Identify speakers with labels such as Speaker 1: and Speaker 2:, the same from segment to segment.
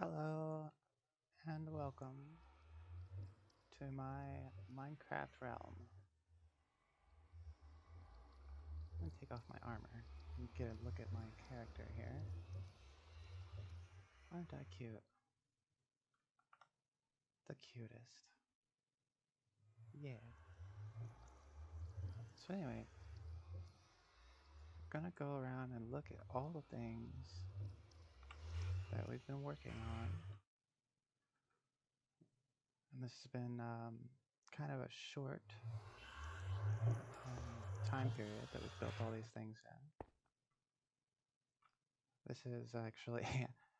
Speaker 1: Hello and welcome to my Minecraft realm. Let me take off my armor and get a look at my character here. Aren't I cute? The cutest. Yeah. So anyway, we're gonna go around and look at all the things that we've been working on. And this has been kind of a short time period that we've built all these things in. This is actually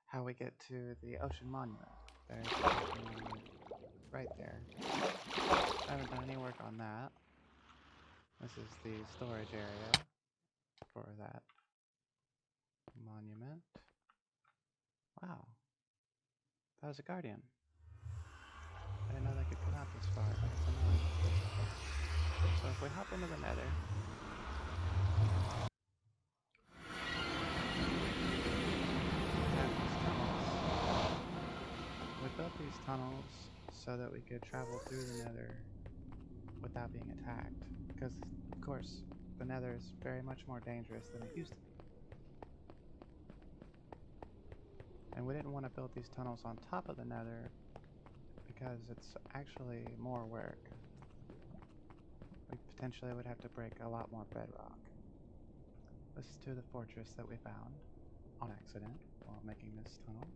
Speaker 1: how we get to the ocean monument. There's the ocean monument right there. I haven't done any work on that. This is the storage area for that monument. Wow. That was a guardian. I didn't know they could come out this far, but it's annoying. So if we hop into the Nether, we built these tunnels so that we could travel through the Nether without being attacked. Because, of course, the Nether is very much more dangerous than it used to be. And we didn't want to build these tunnels on top of the Nether because it's actually more work. We potentially would have to break a lot more bedrock. This is to the fortress that we found on accident while making this tunnel.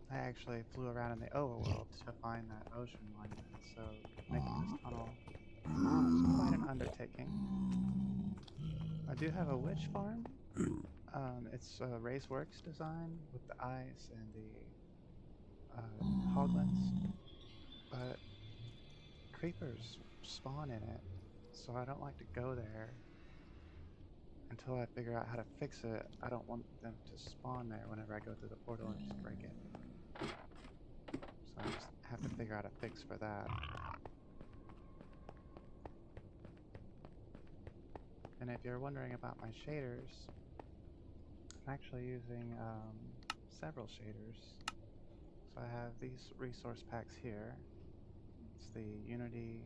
Speaker 1: I actually flew around in the overworld to find that ocean monument, so making this tunnel was quite an undertaking. I do have a witch farm. It's a Raceworks design with the eyes and the hoglins, but creepers spawn in it, so I don't like to go there until I figure out how to fix it. I don't want them to spawn there whenever I go through the portal and just break it. So I just have to figure out a fix for that. And if you're wondering about my shaders, I'm actually using several shaders. So I have these resource packs here. It's the Unity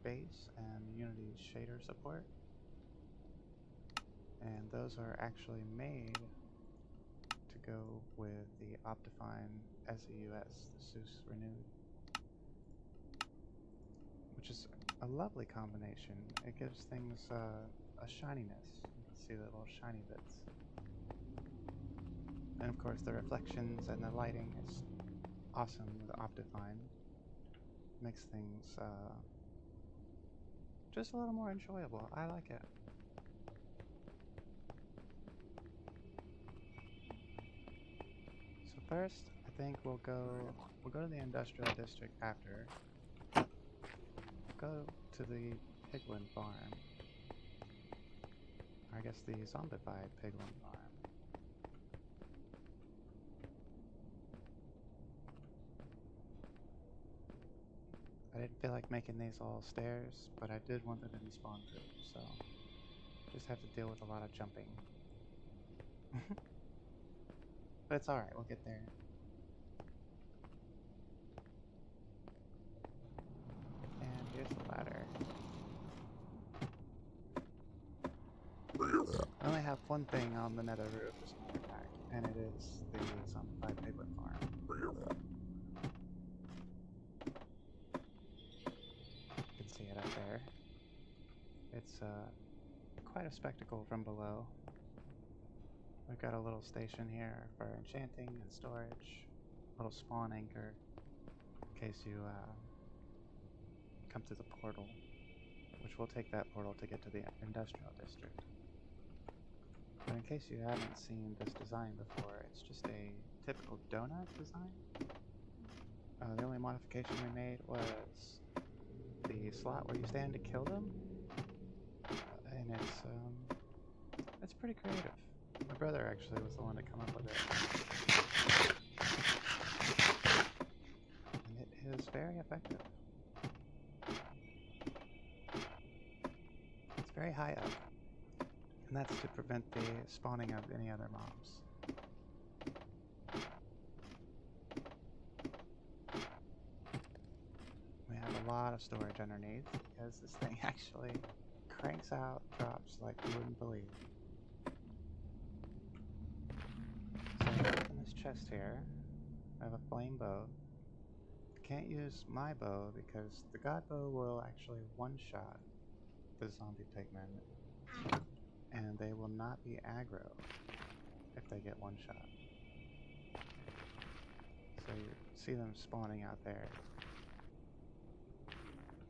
Speaker 1: base and Unity shader support. And those are actually made to go with the Optifine SEUS, the SEUS Renewed, which is a lovely combination. It gives things a shininess. You can see the little shiny bits. And of course the reflections and the lighting is awesome with Optifine. Makes things just a little more enjoyable. I like it. So first, I think we'll go to the industrial district after. Go to the piglin farm. Or I guess the zombified piglin farm. I didn't feel like making these all stairs, but I did want them to be spawn proof, so just have to deal with a lot of jumping. But it's alright, we'll get there. And here's the ladder. I only have one thing on the nether roof, as a matter of fact, and it is the zombified piglin farm. You can see it up there. It's quite a spectacle from below. We've got a little station here for enchanting and storage, a little spawn anchor in case you come through the portal, which will take that portal to get to the industrial district. But in case you haven't seen this design before, it's just a typical donut design. The only modification we made was the slot where you stand to kill them, and it's pretty creative. My brother actually was the one to come up with it, and it is very effective. It's very very high up. And that's to prevent the spawning of any other mobs. We have a lot of storage underneath because this thing actually cranks out drops like you wouldn't believe. So in this chest here, I have a flame bow. I can't use my bow because the god bow will actually one-shot the zombie pigmen, and they will not be aggro if they get one shot. So you see them spawning out there.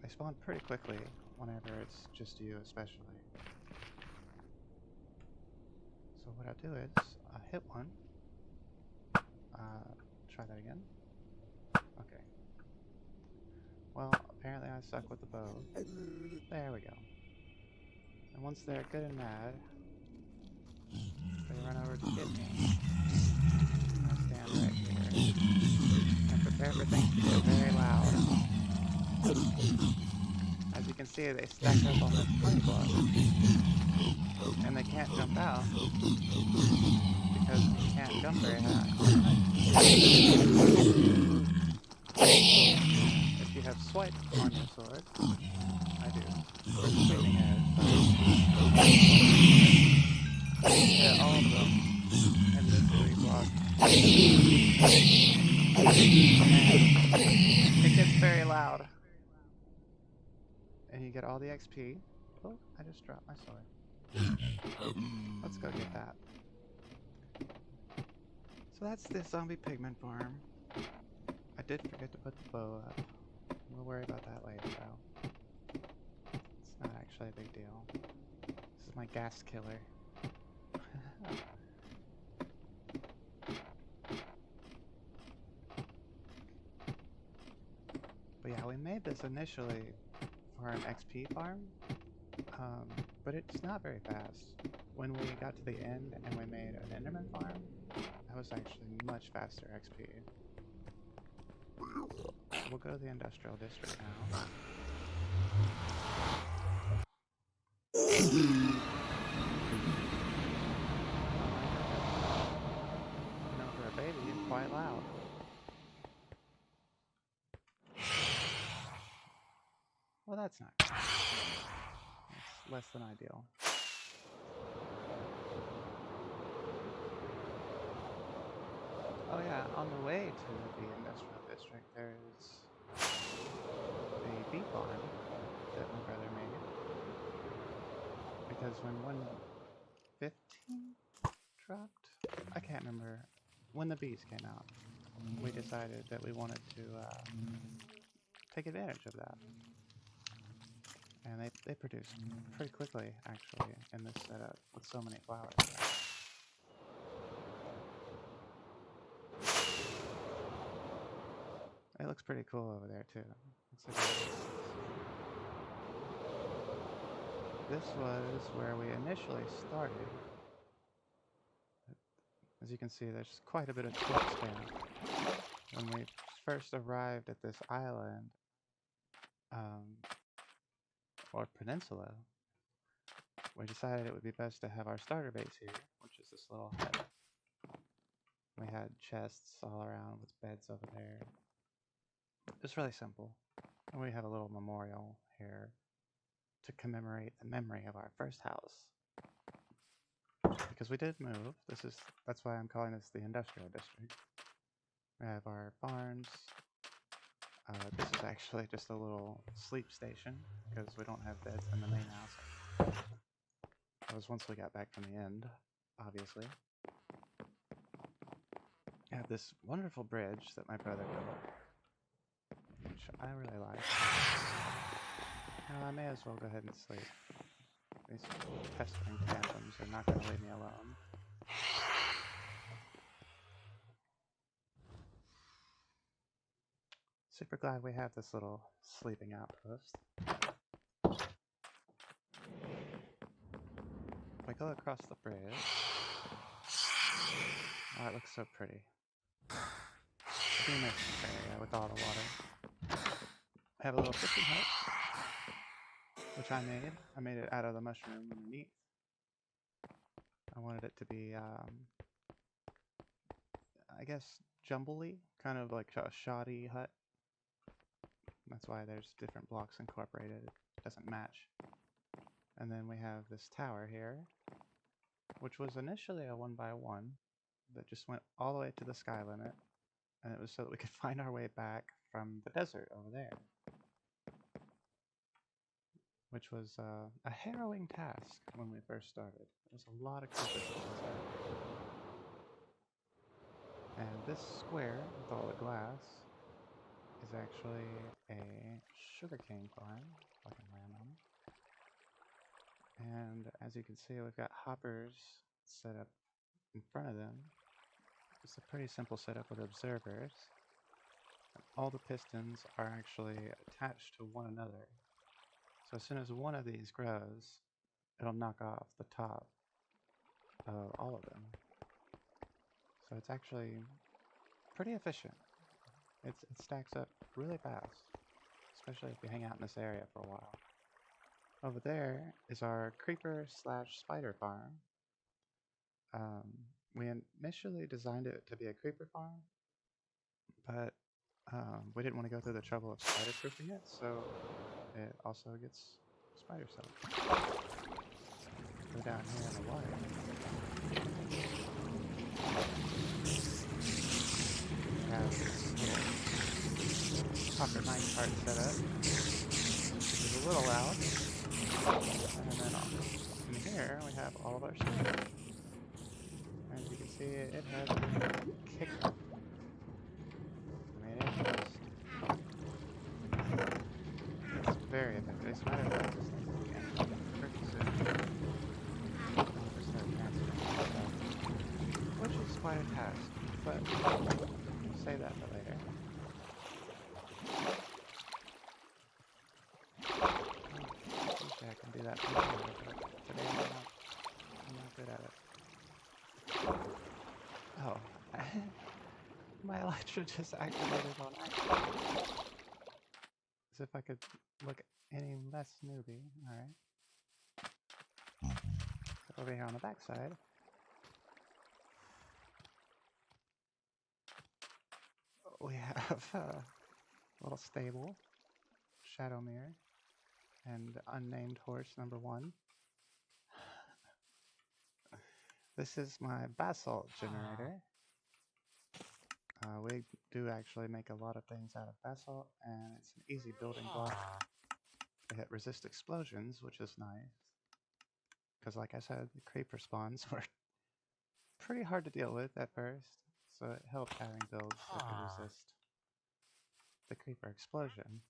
Speaker 1: They spawn pretty quickly whenever it's just you, especially. So what I do is I hit one. Try that again. Okay. Well, apparently I suck with the bow. There we go. And once they're good and mad, they run over to get me. And I stand right here and prepare for things to get very loud. As you can see, they stack up on this honey block. And they can't jump out because you can't jump very high. If you have swipe on your sword, I do, or sweeping edge, hit all of them in this three block. And it gets very loud. And you get all the XP. Oh, I just dropped my sword. Let's go get that. So that's the zombie pigment farm. I did forget to put the bow up. We'll worry about that later though. It's not actually a big deal. This is my gas killer. But yeah, we made this initially for an XP farm, but it's not very fast. When we got to the end and we made an Enderman farm, that was actually much faster XP. We'll go to the industrial district now. For a baby, it's quite loud. Well, that's not good. That's less than ideal. Oh yeah, on the way to the industrial district, there's a bee farm that my brother made. Because when 115 dropped, I can't remember, when the bees came out, we decided that we wanted to take advantage of that. And they produce pretty quickly, actually, in this setup with so many flowers. It looks pretty cool over there too. Looks like this was where we initially started. As you can see, there's quite a bit of flip span. When we first arrived at this island, or peninsula, we decided it would be best to have our starter base here, which is this little hut. We had chests all around with beds over there. It's really simple. And we have a little memorial here to commemorate the memory of our first house. Because we did move. That's why I'm calling this the industrial district. We have our barns. This is actually just a little sleep station because we don't have beds in the main house. That was once we got back from the end, obviously. I have this wonderful bridge that my brother built, which I really like. Now I may as well go ahead and sleep. These pestering tantrums are not going to leave me alone. Super glad we have this little sleeping outpost. If I go across the bridge, oh, it looks so pretty. I do miss this area with all the water. I have a little fishing hut. which I made. I made it out of the mushroom underneath. I wanted it to be, I guess, jumbly, kind of like a shoddy hut. That's why there's different blocks incorporated. It doesn't match. And then we have this tower here, which was initially a 1x1 that just went all the way to the sky limit. And it was so that we could find our way back from the desert over there, which was a harrowing task when we first started. There's a lot of creepers in this area. And this square with all the glass is actually a sugarcane farm, if I can land on it. And as you can see, we've got hoppers set up in front of them. It's a pretty simple setup with observers. And all the pistons are actually attached to one another. So as soon as one of these grows, it'll knock off the top of all of them. So it's actually pretty efficient. It stacks up really fast, especially if you hang out in this area for a while. Over there is our creeper/spider farm. We initially designed it to be a creeper farm, but we didn't want to go through the trouble of spider proofing it, so it also gets spider cells. Go down here in the water. We have this little hopper minecart set up, which is a little loud. And then in here we have all of our storage. As you can see, it has been kicked up. I mean, it's very effective. As a matter of fact, this thing's going to be ending pretty soon. Start transferring stuff, which is quite a task, but we'll save that for later. Usually I can do that tomorrow, but today I'm not good at it. Oh, my Elytra just activated on accident. As if I could look any less newbie. Alright. So over here on the backside, we have a little stable, shadow mirror, and unnamed horse number 1. This is my Basalt Generator. We do actually make a lot of things out of basalt, and it's an easy building block. It resists explosions, which is nice. Because like I said, the creeper spawns were pretty hard to deal with at first, so it helped having builds that could resist the creeper explosion.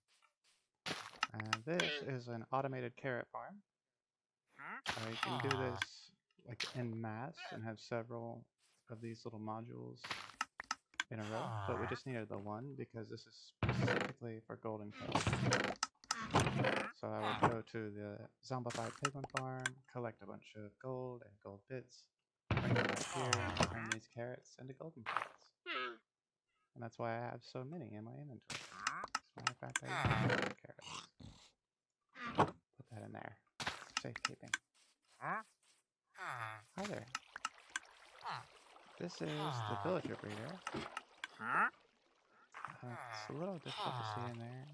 Speaker 1: And this is an automated carrot farm. You can do this like en masse and have several of these little modules in a row, but we just needed the one because this is specifically for golden carrots. So I would go to the zombified pigman farm, collect a bunch of gold and gold bits, bring them back here, and turn these carrots into golden carrots. And that's why I have so many in my inventory. As a matter of fact, I use golden carrots. Put that in there. Safekeeping. Hi there. This is the villager breeder. It's a little difficult to see in there.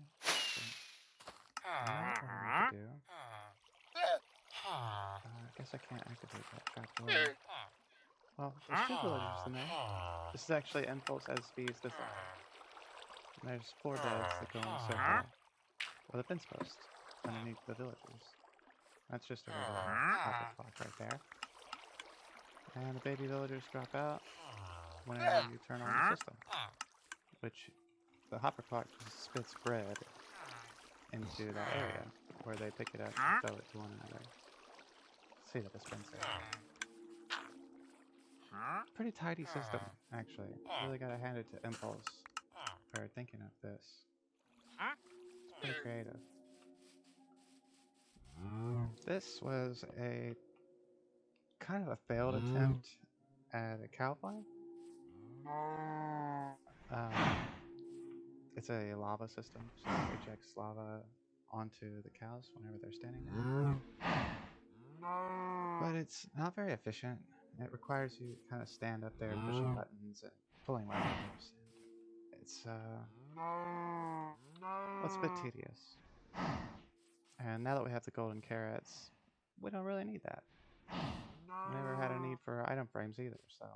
Speaker 1: I know what I need to do. I guess I can't activate that trapdoor. Well, there's 2 villagers in there. This is actually Impulse SB's design. And there's 4 beds that go in a circle with a fence post underneath the villagers. That's just a regular hopper clock right there. And the baby villagers drop out whenever you turn on the system, which the hopper clock just spits bread into that area where they pick it up and throw it to one another. See the dispenser. Pretty tidy system, actually. Really gotta hand it to Impulse for thinking of this. It's pretty creative. This was a kind of a failed attempt at a cow farm. It's a lava system, so it ejects lava onto the cows whenever they're standing there. But it's not very efficient. It requires you to kind of stand up there pushing buttons and pulling levers. It's well, it's a bit tedious. And now that we have the golden carrots, we don't really need that. We never had a need for item frames either, so.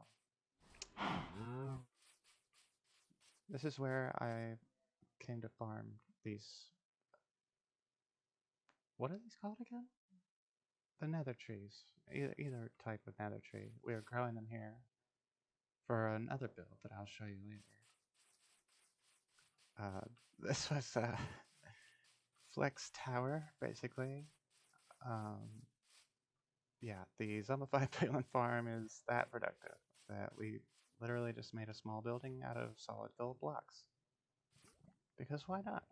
Speaker 1: This is where I came to farm these. What are these called again? The nether trees. Either type of nether tree. We are growing them here for another build that I'll show you later. This was Flex Tower, basically. Yeah, the zombified Phelan farm is that productive that we literally just made a small building out of solid gold blocks. Because why not?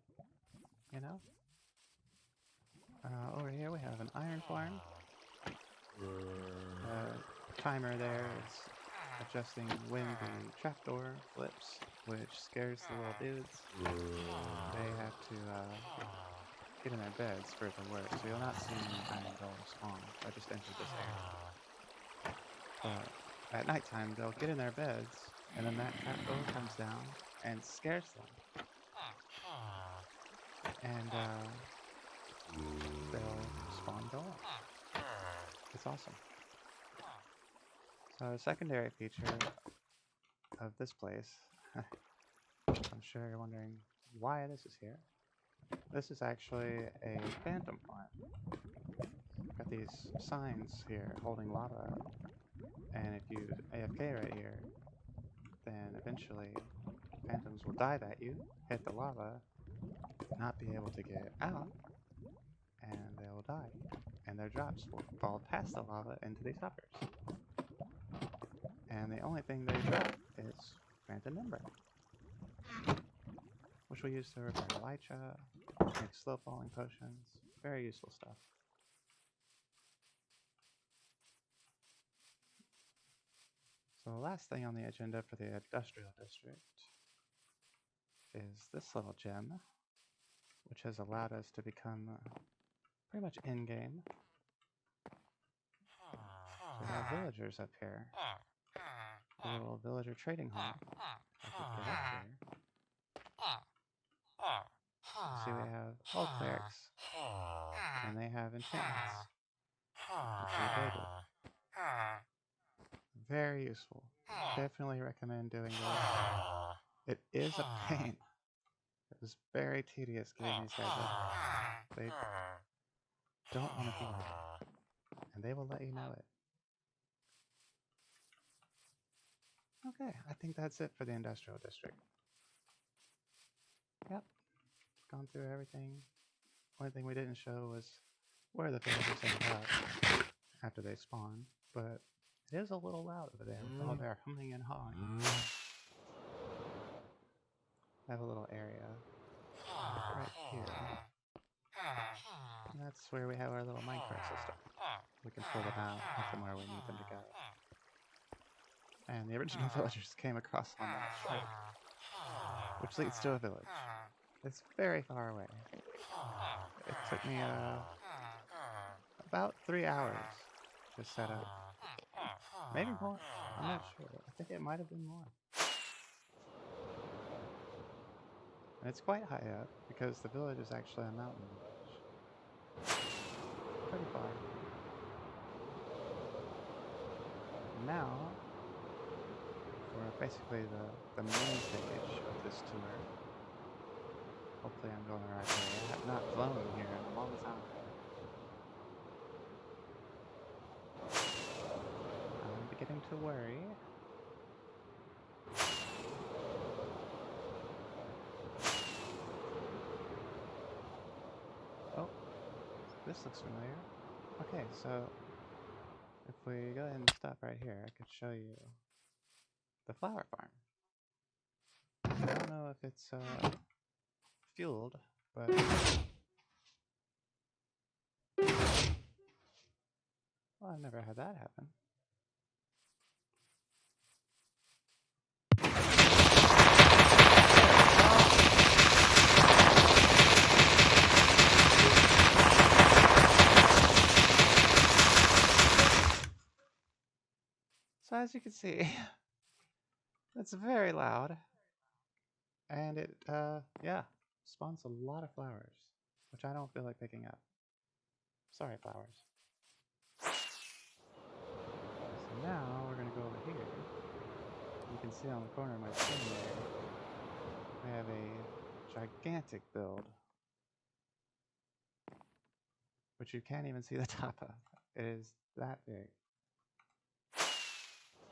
Speaker 1: You know? Over here we have an iron farm. The timer there is adjusting when the trapdoor flips, which scares the little dudes. They have to get in their beds for it to work, so you'll not see any iron golem spawn. I just entered this area. But at nighttime, they'll get in their beds, and then that trapdoor comes down and scares them. And they'll spawn golem. It's awesome. So a secondary feature of this place, I'm sure you're wondering why this is here. This is actually a phantom farm. Got these signs here holding lava up. And if you AFK right here, then eventually phantoms will dive at you, hit the lava, not be able to get out, and they will die. And their drops will fall past the lava into these hoppers. And the only thing they drop is Phantom Ember, which we use to repair Elytra, make slow falling potions. Very useful stuff. So the last thing on the agenda for the industrial district is this little gem, which has allowed us to become pretty much in-game. So we have villagers up here. A little villager trading hall. I could get up here. See, we have old clerics, and they have enchantments. Very useful. Definitely recommend doing this. It is a pain. It was very tedious getting these guys up. They don't want to be there, and they will let you know it. Okay, I think that's it for the industrial district. Yep, gone through everything. Only thing we didn't show was where the villagers end up after they spawn, but it is a little loud over there with all their humming and hawing. I have a little area right here. And that's where we have our little Minecraft system. We can pull them out from where we need them to go. And the original villagers came across on that slope, which leads to a village. It's very far away. It took me about 3 hours to set up. Maybe more. I'm not sure. I think it might have been more. And it's quite high up because the village is actually a mountain village. Pretty far. Now, we're basically the main stage of this tour. Hopefully I'm going the right way. I have not flown here in a long time. I'm beginning to worry. Oh, this looks familiar. Okay, so if we go ahead and stop right here, I could show you the flower farm. I don't know if it's fueled, but well, I've never had that happen. So as you can see, it's very loud. And it, yeah, spawns a lot of flowers, which I don't feel like picking up. Sorry, flowers. So now we're going to go over here. You can see on the corner of my screen there, I have a gigantic build, which you can't even see the top of. It is that big.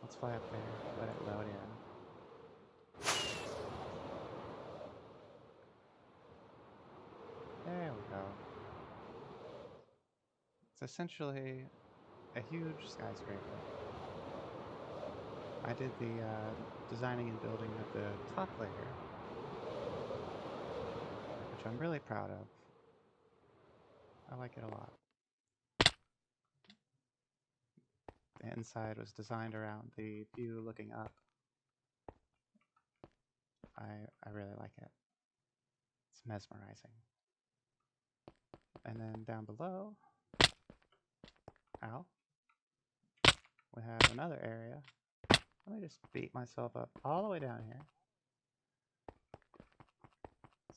Speaker 1: Let's fly up there, let it load in. There we go. It's essentially a huge skyscraper. I did the designing and building of the top layer, which I'm really proud of. I like it a lot. The inside was designed around the view looking up. I really like it. It's mesmerizing. And then down below, we have another area. Let me just beat myself up all the way down here.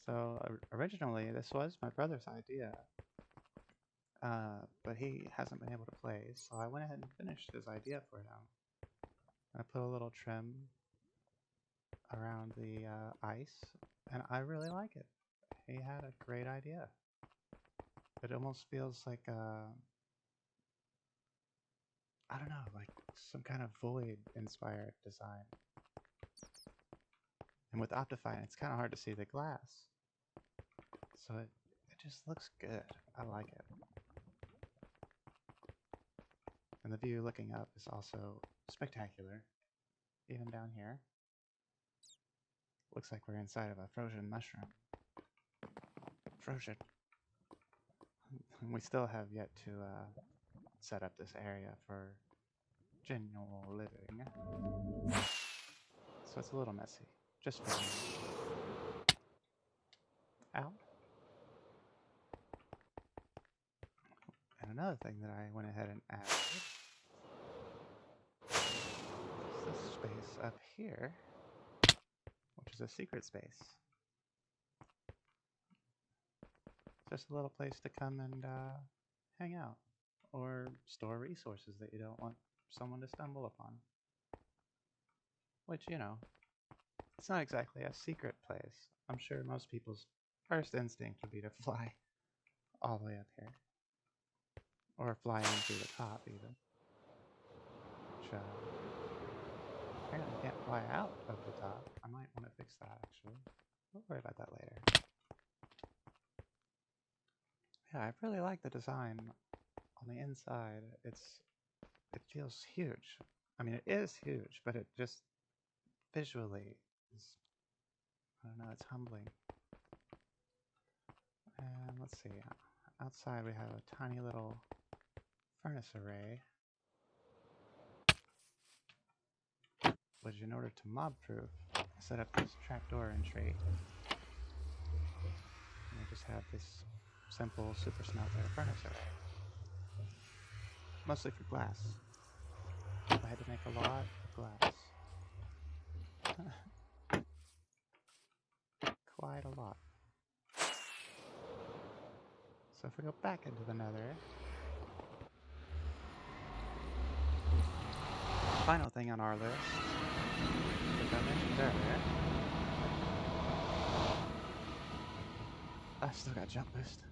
Speaker 1: So originally this was my brother's idea, but he hasn't been able to play, so I went ahead and finished his idea for him. I put a little trim around the ice, and I really like it. He had a great idea. It almost feels like I don't know, like some kind of void-inspired design. And with Optifine, it's kind of hard to see the glass. So it just looks good. I like it. And the view looking up is also spectacular. Even down here. Looks like we're inside of a frozen mushroom. Frozen. We still have yet to set up this area for general living. So it's a little messy. Just for me. Ow. And another thing that I went ahead and added is this space up here, which is a secret space. Just a little place to come and hang out, or store resources that you don't want someone to stumble upon. Which, you know, it's not exactly a secret place. I'm sure most people's first instinct would be to fly all the way up here. Or fly in through the top, even. Which, apparently can't fly out of the top. I might want to fix that, actually. We'll worry about that later. Yeah, I really like the design on the inside. It feels huge. I mean, it is huge, but it just visually is, I don't know, it's humbling. And let's see, outside we have a tiny little furnace array, which in order to mob-proof, I set up this trapdoor entry. And we just have this simple super smelter furnace array. Mostly for glass. I had to make a lot of glass. Quite a lot. So if we go back into the Nether, final thing on our list, which I mentioned earlier, I still got jump boost.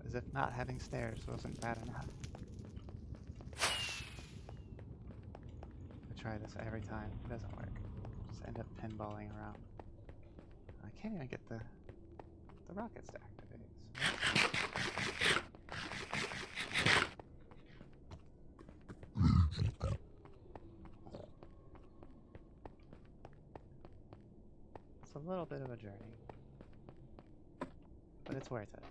Speaker 1: As if not having stairs wasn't bad enough. I try this every time, it doesn't work. Just end up pinballing around. I can't even get the rockets to activate. It's a little bit of a journey, but it's worth it.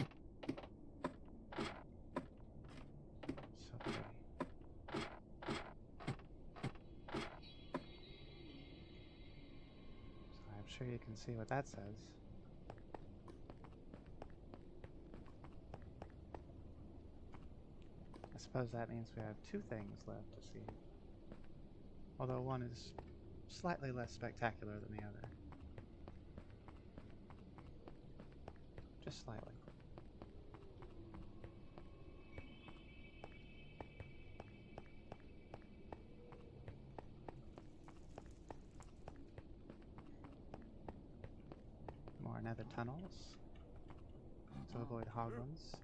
Speaker 1: So pretty. So I'm sure you can see what that says. I suppose that means we have 2 things left to see. Although one is slightly less spectacular than the other. Just slightly. More nether tunnels to avoid hoglins.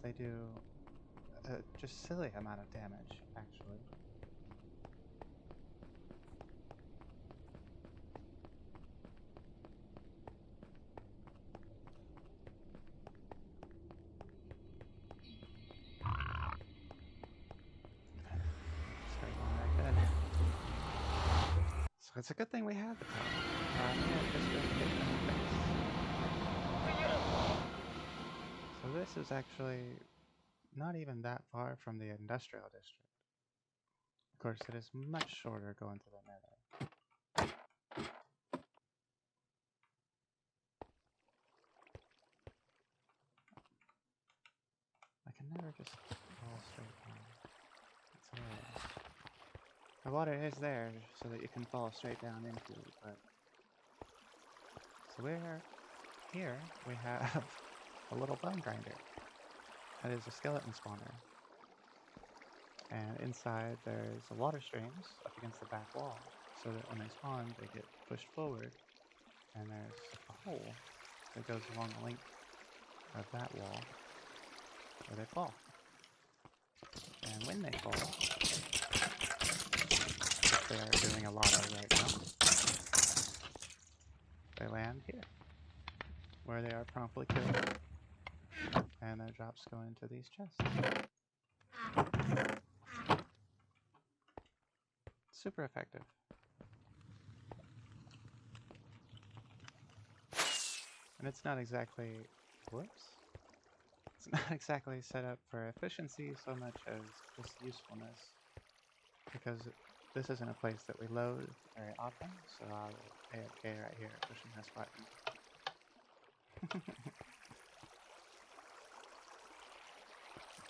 Speaker 1: They do a just silly amount of damage, actually. Start going right there. So it's a good thing we have the power. So this is actually not even that far from the industrial district. Of course, it is much shorter going to the Nether. I can never just fall straight down. It's hilarious. The water is there so that you can fall straight down into it, but... So we're here, we have a little bone grinder. That is a skeleton spawner. And inside there's a water streams up against the back wall, so that when they spawn, they get pushed forward. And there's a hole that goes along the length of that wall where they fall. And when they fall, which they are doing a lot of right now, they land here, where they are promptly killed, and their drops go into these chests. Super effective. And it's not exactly, it's not exactly set up for efficiency so much as just usefulness, because this isn't a place that we load very often, so I'll AFK right here pushing this button.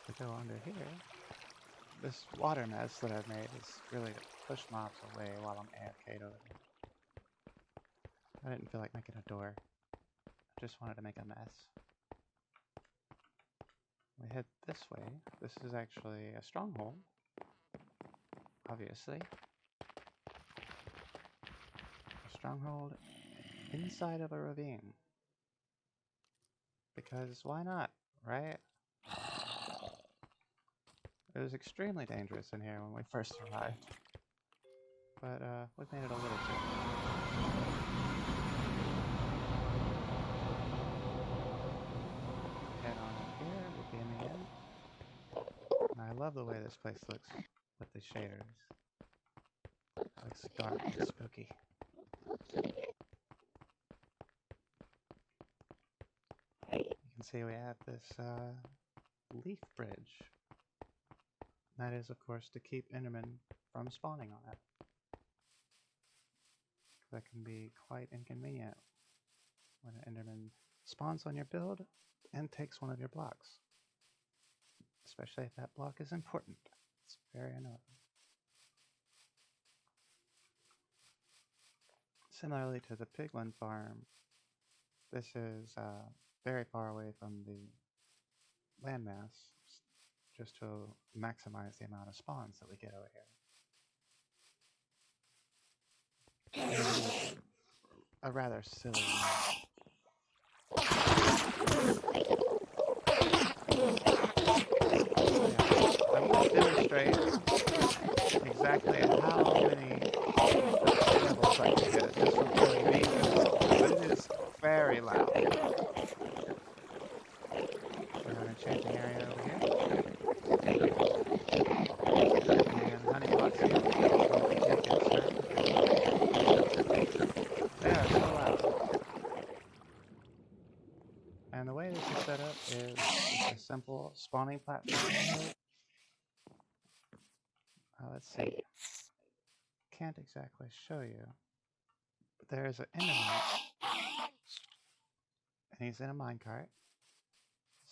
Speaker 1: To go under here, this water mess that I've made is really to push mobs away while I'm AFK'd over there. I didn't feel like making a door. I just wanted to make a mess. We head this way. This is actually a stronghold, obviously. A stronghold inside of a ravine. Because why not, right? It was extremely dangerous in here when we first arrived. But we've made it a little safer. Head on up here, we'll be in the end. And I love the way this place looks with the shaders. It looks dark and spooky. You can see we have this leaf bridge. That is, of course, to keep Endermen from spawning on it. That can be quite inconvenient when an Enderman spawns on your build and takes one of your blocks. Especially if that block is important. It's very annoying. Similarly to the piglin farm, this is very far away from the landmass, just to maximize the amount of spawns that we get over here. A rather silly amount. I won't demonstrate exactly how many levels I can get just from killing these, but it is very loud. We're an enchanting area over here. And honey blocks here. They are so loud. And the way this is set up is a simple spawning platform. Let's see. Can't exactly show you. But there's an enderman. And he's in a minecart.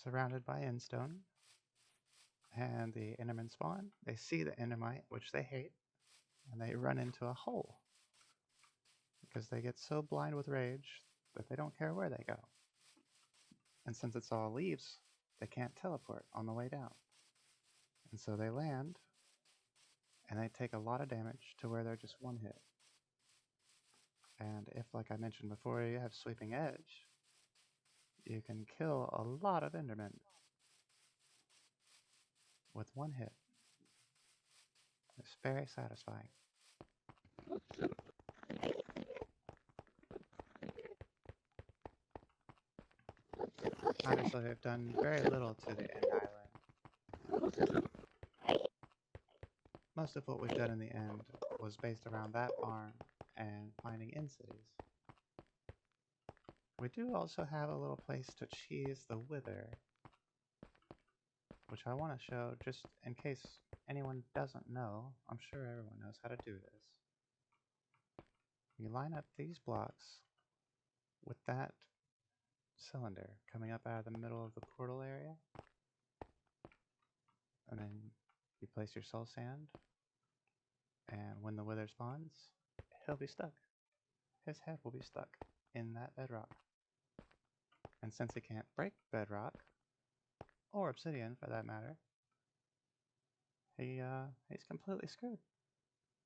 Speaker 1: Surrounded by endstone. and the Endermen spawn. They see the Endermite, which they hate, and they run into a hole because they get so blind with rage that they don't care where they go. And since it's all leaves, they can't teleport on the way down. And so they land, and they take a lot of damage to where they're just one hit. And if, like I mentioned before, you have Sweeping Edge, you can kill a lot of Endermen with one hit. It's very satisfying. Obviously, I've done very little to the end island. Most of what we've done in the end was based around that farm and finding end cities. We do also have a little place to cheese the wither, which I want to show just in case anyone doesn't know. I'm sure everyone knows how to do this. You line up these blocks with that cylinder coming up out of the middle of the portal area, and then you place your soul sand, and when the wither spawns, he'll be stuck. His head will be stuck in that bedrock. And since he can't break bedrock, or obsidian for that matter, he's completely screwed.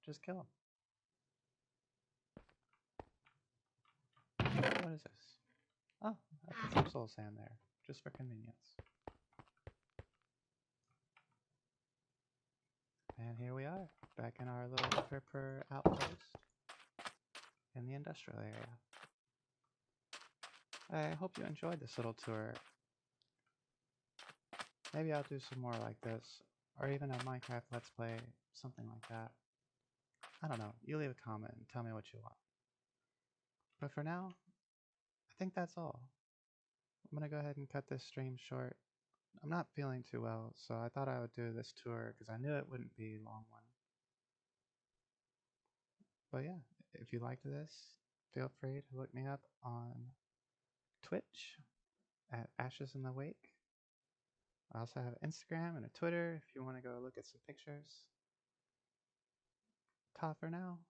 Speaker 1: Just kill him. What is this? Oh, I put some soul sand there, just for convenience. And here we are, back in our little Tripper outpost in the industrial area. I hope you enjoyed this little tour. Maybe I'll do some more like this, or even a Minecraft Let's Play, something like that. I don't know, you leave a comment and tell me what you want. But for now, I think that's all. I'm going to go ahead and cut this stream short. I'm not feeling too well, so I thought I would do this tour because I knew it wouldn't be a long one. But yeah, if you liked this, feel free to look me up on Twitch at Ashes in the Wake. I also have Instagram and a Twitter if you want to go look at some pictures. Ta for now.